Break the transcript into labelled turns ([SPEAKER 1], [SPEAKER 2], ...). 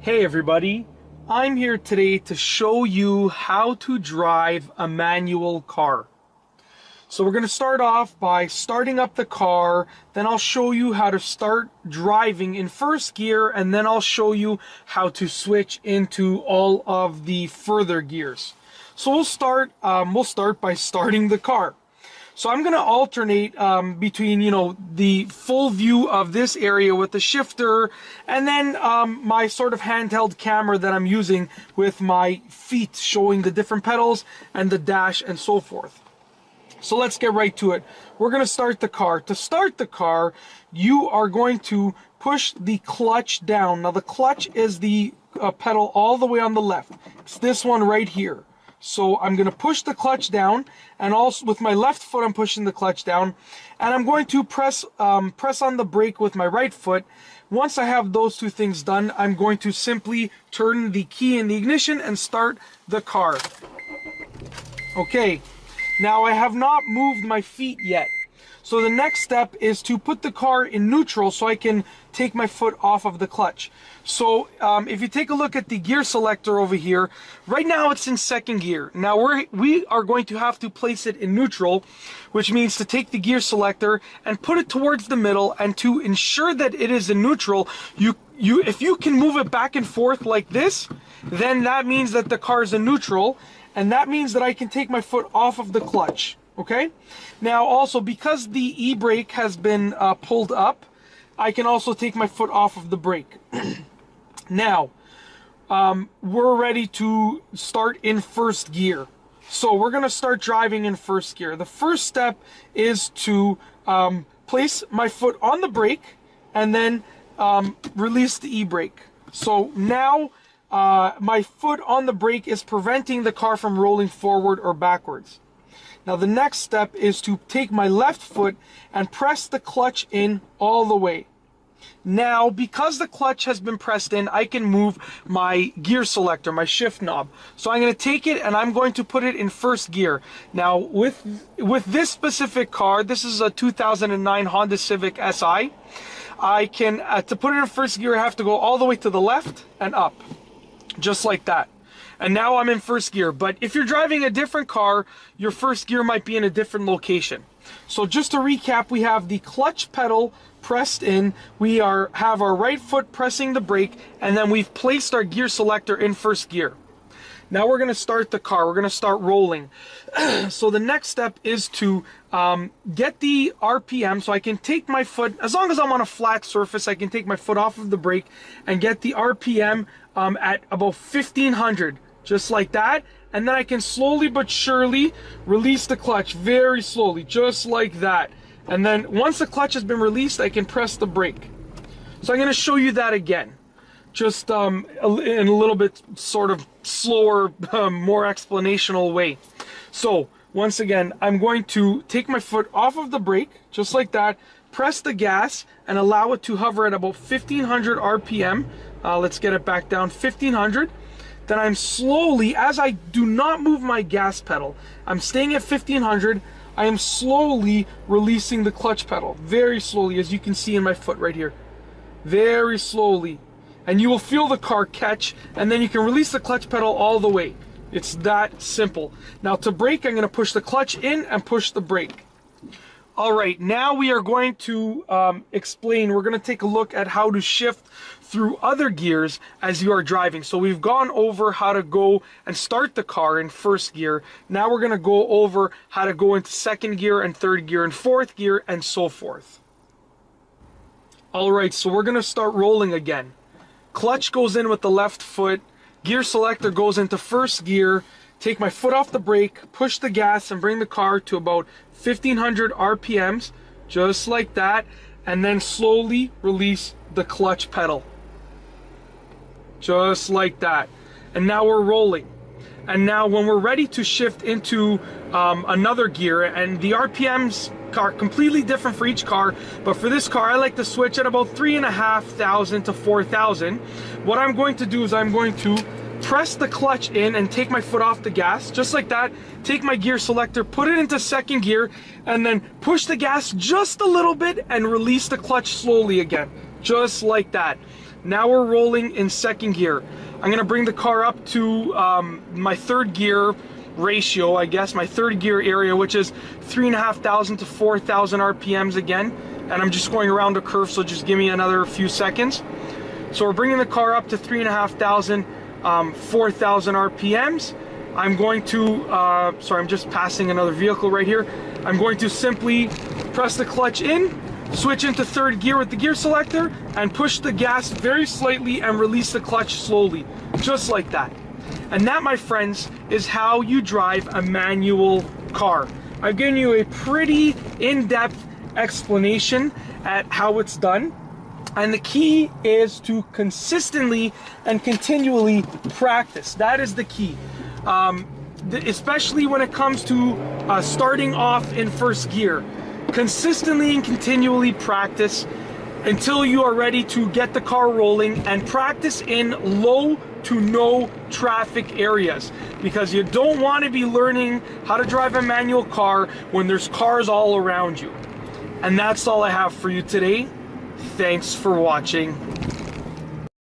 [SPEAKER 1] Hey everybody, I'm here today to show you how to drive a manual car. So we're going to start off by starting up the car, then I'll show you how to start driving in first gear, and then I'll show you how to switch into all of the further gears. So we'll start by starting the car. So I'm going to alternate between, the full view of this area with the shifter and then my sort of handheld camera that I'm using with my feet showing the different pedals and the dash and so forth. So let's get right to it. We're going to start the car. To start the car, you are going to push the clutch down. Now the clutch is the pedal all the way on the left. It's this one right here. So I'm going to push the clutch down, and also with my left foot I'm pushing the clutch down, and I'm going to press on the brake with my right foot. Once I have those two things done, I'm going to simply turn the key in the ignition and start the car. Okay, now I have not moved my feet yet. So the next step is to put the car in neutral so I can take my foot off of the clutch. So if you take a look at the gear selector over here, right now it's in second gear. Now we are going to have to place it in neutral, which means to take the gear selector and put it towards the middle, and to ensure that it is in neutral, if you can move it back and forth like this, then that means that the car is in neutral, and that means that I can take my foot off of the clutch. Okay, now also because the e-brake has been pulled up, I can also take my foot off of the brake. Now, we're ready to start in first gear. So we're going to start driving in first gear. The first step is to place my foot on the brake and then release the e-brake. So now my foot on the brake is preventing the car from rolling forward or backwards. Now the next step is to take my left foot and press the clutch in all the way. Now, because the clutch has been pressed in, I can move my gear selector, my shift knob. So I'm going to take it and I'm going to put it in first gear. Now, with this specific car, this is a 2009 Honda Civic Si, I can, to put it in first gear, I have to go all the way to the left and up, just like that. And now I'm in first gear. But if you're driving a different car, your first gear might be in a different location. So just to recap, we have the clutch pedal pressed in, we have our right foot pressing the brake, and then we've placed our gear selector in first gear. Now we're going to start the car. We're going to start rolling. So the next step is to get the RPM, so I can take my foot, as long as I'm on a flat surface, I can take my foot off of the brake and get the RPM at about 1500. Just like that, and then I can slowly but surely release the clutch, very slowly, just like that. And then once the clutch has been released, I can press the brake. So I'm going to show you that again, just in a little bit sort of slower, more explanational way. So once again, I'm going to take my foot off of the brake, just like that, press the gas, and allow it to hover at about 1500 RPM. Let's get it back down, 1500. Then I'm slowly, as I do not move my gas pedal, I'm staying at 1500, I am slowly releasing the clutch pedal, very slowly, as you can see in my foot right here, very slowly. And you will feel the car catch, and then you can release the clutch pedal all the way. It's that simple. Now to brake, I'm going to push the clutch in and push the brake. Alright, now we are going to explain, we're going to take a look at how to shift through other gears as you are driving. So we've gone over how to go and start the car in first gear. Now we're going to go over how to go into second gear and third gear and fourth gear and so forth. Alright, so we're going to start rolling again. Clutch goes in with the left foot, gear selector goes into first gear, take my foot off the brake, push the gas and bring the car to about 1500 RPMs, just like that, and then slowly release the clutch pedal. Just like that. And now we're rolling. And now when we're ready to shift into another gear, and the RPMs are completely different for each car, but for this car I like to switch at about 3,500 to 4,000. What I'm going to do is I'm going to press the clutch in and take my foot off the gas, just like that, take my gear selector, put it into second gear, and then push the gas just a little bit and release the clutch slowly again, just like that. Now we're rolling in second gear. I'm gonna bring the car up to my third gear ratio, I guess, my third gear area, which is 3,500 to 4,000 RPMs again. And I'm just going around a curve, so just give me another few seconds. So we're bringing the car up to 3,500, 4,000 RPMs. I'm going to, sorry, I'm just passing another vehicle right here. I'm going to simply press the clutch in, switch into third gear with the gear selector, and push the gas very slightly and release the clutch slowly, just like that. And that, my friends, is how you drive a manual car. I've given you a pretty in-depth explanation at how it's done. And the key is to consistently and continually practice. That is the key. Especially when it comes to starting off in first gear. Consistently and continually practice until you are ready to get the car rolling, and practice in low to no traffic areas, because you don't want to be learning how to drive a manual car when there's cars all around you. And that's all I have for you today. Thanks for watching.